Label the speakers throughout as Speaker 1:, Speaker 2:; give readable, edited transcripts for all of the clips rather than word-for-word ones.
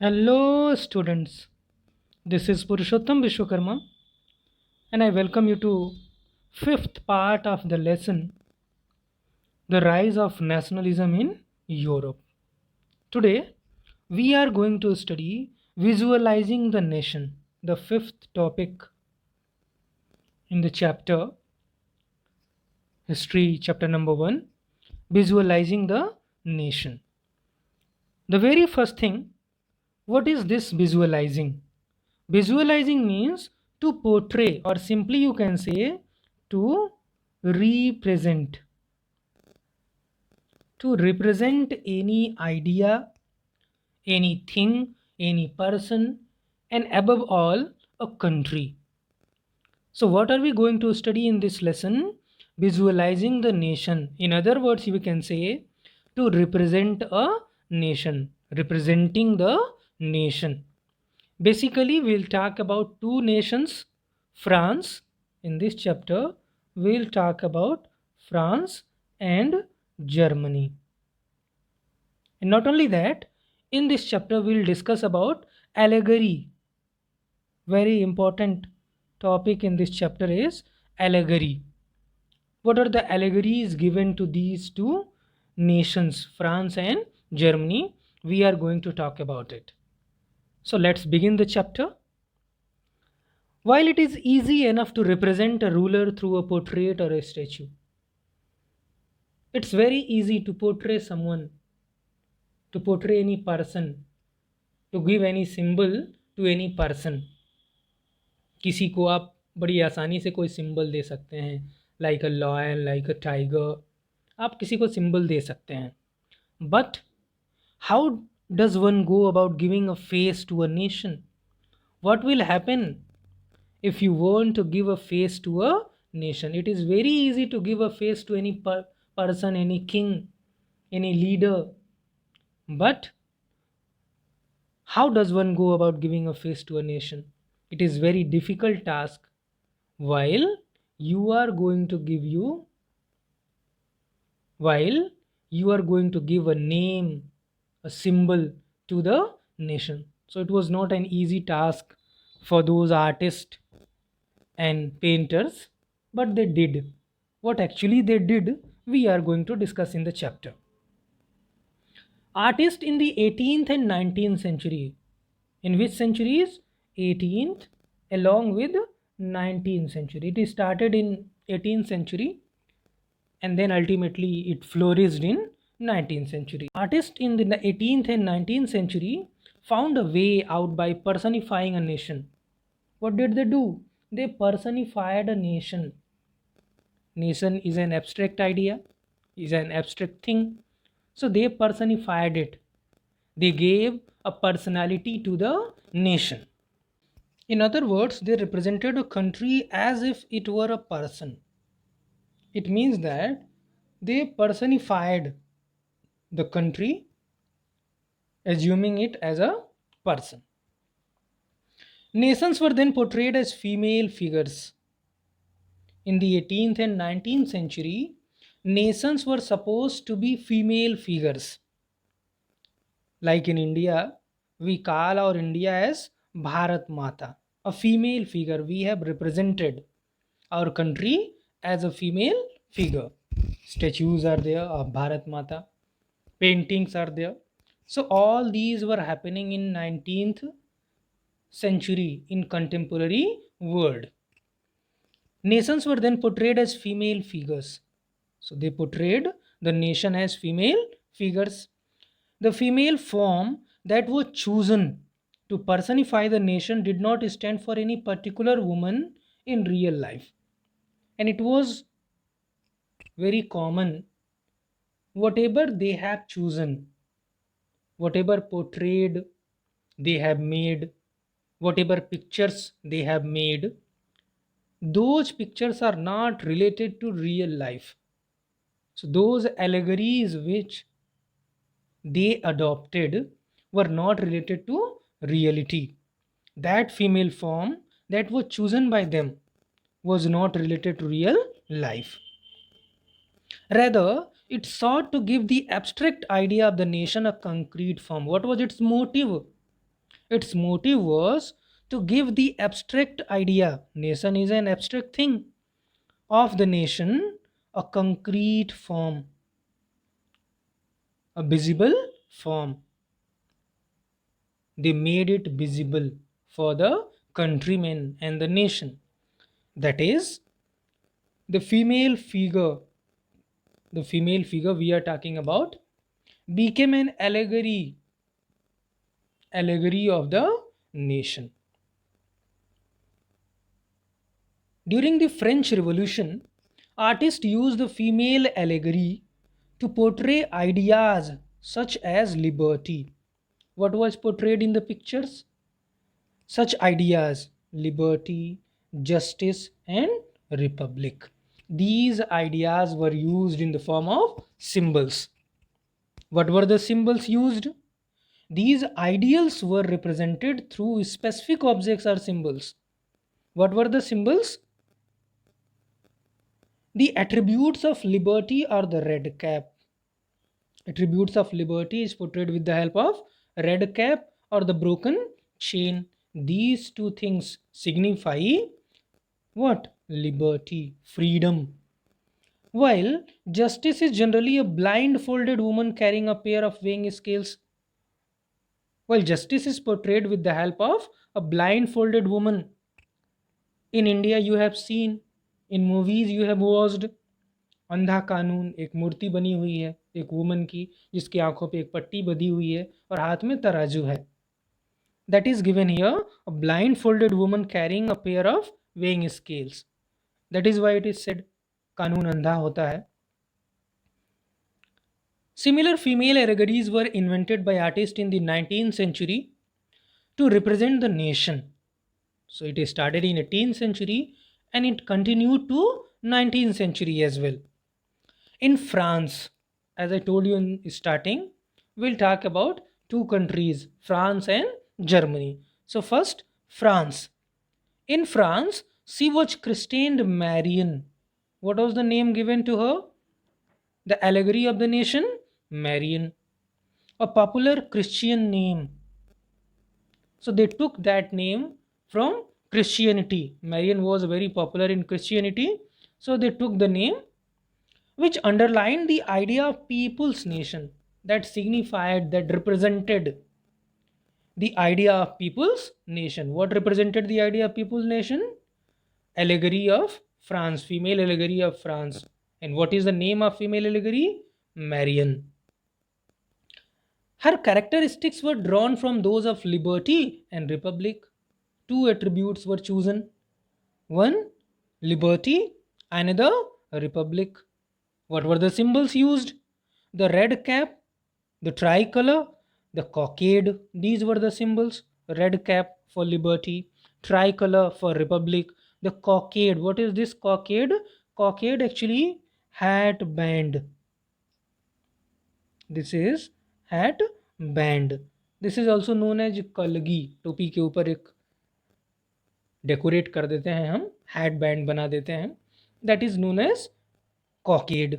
Speaker 1: Hello, students. This is Purushottam Vishwakarma, and I welcome you to fifth part of the lesson, The Rise of Nationalism in Europe. Today, we are going to study Visualizing the Nation, the fifth topic in the chapter, History, chapter number 1, Visualizing the Nation. The very first thing, what is this visualizing? Visualizing means to portray, or simply you can say to represent. To represent any idea, anything, any person, and above all, a country. So, what are we going to study in this lesson? Visualizing the nation. In other words, we can say to represent a nation, representing the nation. Basically, we'll talk about two nations, France. In this chapter, we'll talk about France and Germany. And not only that, in this chapter, we'll discuss about allegory. Very important topic in this chapter is allegory. What are the allegories given to these two nations, France and Germany? We are going to talk about it. So let's begin the chapter. While it is easy enough to represent a ruler through a portrait or a statue, it's very easy to portray someone, to portray any person, to give any symbol to any person. किसी को आप बड़ी आसानी से कोई symbol दे सकते हैं, like a lion, like a tiger, आप किसी को सिंबल दे सकते हैं. But how does one go about giving a face to a nation? What will happen if you want to give a face to a nation? It is very easy to give a face to any person, any king, any leader. But how does one go about giving a face to a nation? It is very difficult task. While you are going to give you, while you are going to give a name, a symbol to the nation. So it was not an easy task for those artists and painters, but they did. What actually they did, we are going to discuss in the chapter. Artists in the 18th and 19th century. In which centuries? 18th along with 19th century. It started in 18th century and then ultimately it flourished in 19th century. Artists in the 18th and 19th century found a way out by personifying a nation. What did they do? They personified a nation. Nation is an abstract idea, is an abstract thing. So they personified it. They gave a personality to the nation. In other words, they represented a country as if it were a person. It means that they personified the country, assuming it as a person. Nations were then portrayed as female figures. In the 18th and 19th century, nations were supposed to be female figures. Like in India, we call our India as Bharat Mata, a female figure. We have represented our country as a female figure. Statues are there of Bharat Mata, paintings are there. So all these were happening in 19th century in contemporary world. Nations were then portrayed as female figures. So they portrayed the nation as female figures. The female form that was chosen to personify the nation did not stand for any particular woman in real life. And it was very common, whatever they have chosen, whatever portrayed they have made, whatever pictures they have made, those pictures are not related to real life. So those allegories which they adopted were not related to reality. That female form that was chosen by them was not related to real life. Rather, it sought to give the abstract idea of the nation a concrete form. What was its motive? Its motive was to give the abstract idea, nation is an abstract thing, of the nation a concrete form, a visible form. They made it visible for the countrymen and the nation. That is, the female figure, the female figure we are talking about, became an allegory of the nation. During the French Revolution, artists used the female allegory to portray ideas such as liberty. What was portrayed in the pictures? Such ideas: liberty, justice, and republic. These ideas were used in the form of symbols. What were the symbols used? These ideals were represented through specific objects or symbols. What were the symbols? The attributes of liberty are the red cap. Attributes of liberty is portrayed with the help of red cap or the broken chain. These two things signify what? Liberty, freedom. While justice is generally a blindfolded woman carrying a pair of weighing scales. While justice is portrayed with the help of a blindfolded woman. In India, you have seen, in movies you have watched, अंधा कानून, एक मूर्ति बनी हुई है एक woman की जिसकी आंखों पे एक पट्टी बंधी हुई है और हाथ में तराजू है. That is given here, a blindfolded woman carrying a pair of weighing scales. That is why it is said कानून अंधा होता है. Similar female allegories were invented by artists in the 19th century to represent the nation. So it started in 18th century and it continued to 19th century as well. In France, as I told you in starting, we'll talk about two countries, France and Germany. So first, France. In France, she was christened Marion. What was the name given to her? The allegory of the nation? Marion. A popular Christian name. So they took that name from Christianity. Marion was very popular in Christianity. So they took the name which underlined the idea of people's nation, that signified, that represented the idea of people's nation. What represented the idea of people's nation? Allegory of France, female allegory of France. And what is the name of female allegory? Marion. Her characteristics were drawn from those of liberty and republic. Two attributes were chosen: one, liberty, another, republic. What were the symbols used? The red cap, the tricolor, the cockade. These were the symbols. Red cap for liberty, tricolor for republic, the cockade. What is this cockade? Cockade actually hat band. This is hat band. This is also known as कलगी. टोपी के ऊपर एक decorate कर देते हैं हम, hat band बना देते हैं. That is known as cockade.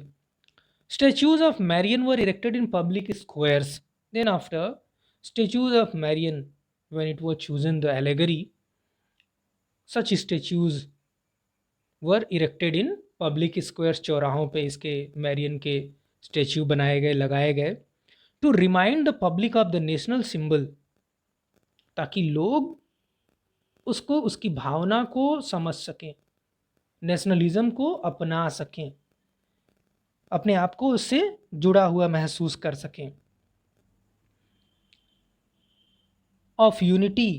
Speaker 1: Statues of Marion were erected in public squares. Then after statues of Marion, when it was chosen the allegory, such statues were erected in public squares. चौराहों पे इसके Marrion के statue बनाए गए, लगाए गए, to remind the public of the national symbol, ताकि लोग उसको, उसकी भावना को समझ सकें, नेशनलिज्म को अपना सकें, अपने आप को उससे जुड़ा हुआ महसूस कर सकें. Of unity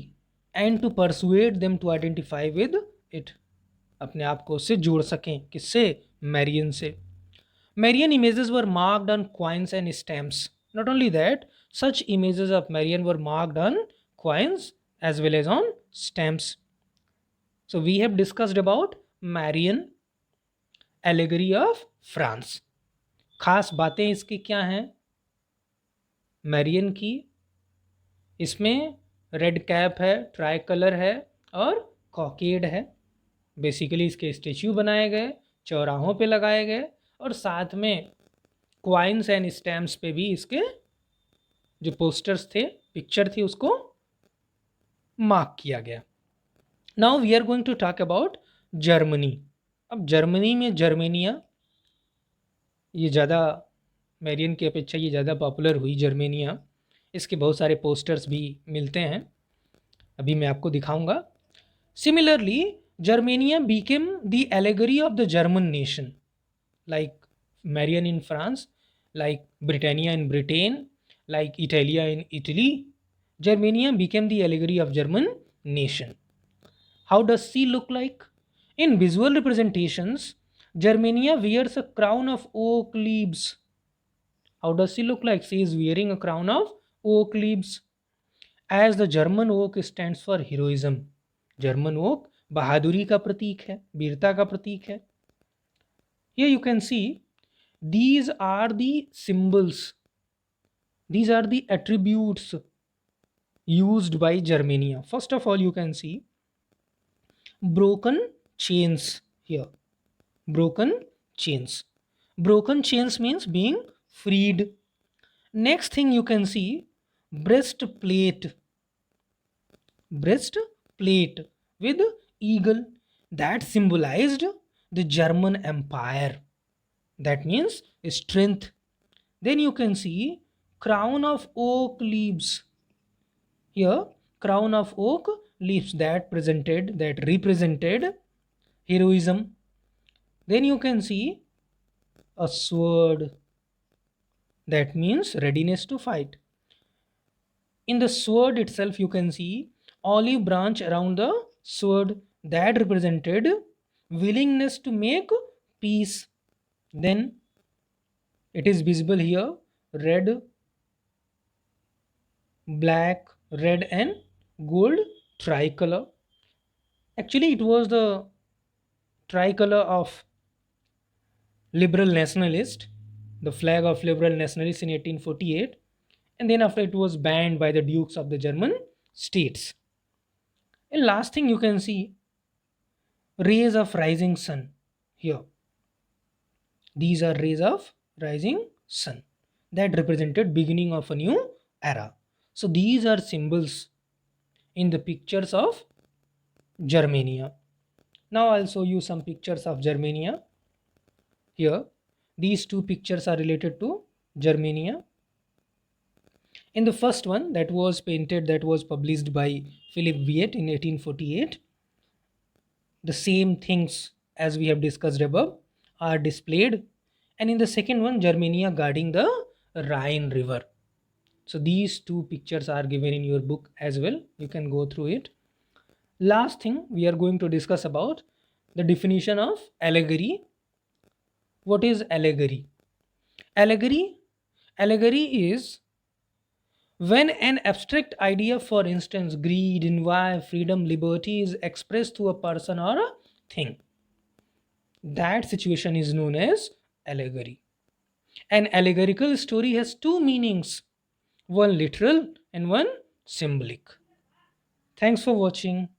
Speaker 1: and to persuade them to identify with it, अपने आप को उससे जोड़ सकें. किससे? मैरियन से. Marian images were marked on coins and stamps. Not only that, such images of Marian were marked on coins as well as on stamps. So we have discussed about Marian allegory of France. खास बातें इसकी क्या हैं Marrion की? इसमें red cap है, try colour है और कॉकेड है. बेसिकली इसके स्टेच्यू बनाए गए, चौराहों पे लगाए गए और साथ में क्वाइंस एंड स्टैम्प्स पे भी इसके जो पोस्टर्स थे, पिक्चर थी, उसको मार्क किया गया। Now we are going to talk about Germany. अब जर्मनी में जर्मेनिया, ये ज़्यादा मेरियन की अपेक्षा ये ज़्यादा पॉपुलर हुई जर्मेनिया। इसके बहुत सारे पोस्टर्स भी मिलते हैं, अभी मैं आपको दिखाऊंगा। Similarly Germania became the allegory of the German nation, like Marion in France, like Britannia in Britain, like Italia in Italy. Germania became the allegory of German nation. How does she look like? In visual representations, Germania wears a crown of oak leaves. How does she look like? She is wearing a crown of oak leaves. As the German oak stands for heroism. German oak बहादुरी का प्रतीक है, वीरता का प्रतीक है. Here you can see these are the symbols, these are the attributes used by Germania. First of all, you can see broken chains here. Broken chains. Broken chains means being freed. Next thing you can see breastplate. Breastplate with eagle that symbolized the German Empire. That means strength. Then you can see crown of oak leaves. Here, crown of oak leaves that represented heroism. Then you can see a sword, that means readiness to fight. In the sword itself, you can see olive branch around the sword that represented willingness to make peace. Then it is visible here red, black, red, and gold tricolor. Actually, it was the tricolor of liberal nationalist, the flag of liberal nationalists in 1848, and then after it was banned by the dukes of the German states. And last thing you can see rays of rising sun here. These are rays of rising sun that represented beginning of a new era. So these are symbols in the pictures of Germania. Now I'll show you some pictures of Germania. Here, these two pictures are related to Germania. In the first one that was painted, that was published by Philip Viet in 1848, the same things as we have discussed above are displayed. And in the second one, Germania guarding the Rhine River. So these two pictures are given in your book as well. You can go through it. Last thing we are going to discuss about the definition of allegory. What is allegory? Allegory is when an abstract idea, for instance, greed, envy, freedom, liberty, is expressed through a person or a thing. That situation is known as allegory. An allegorical story has two meanings, one literal and one symbolic. Thanks for watching.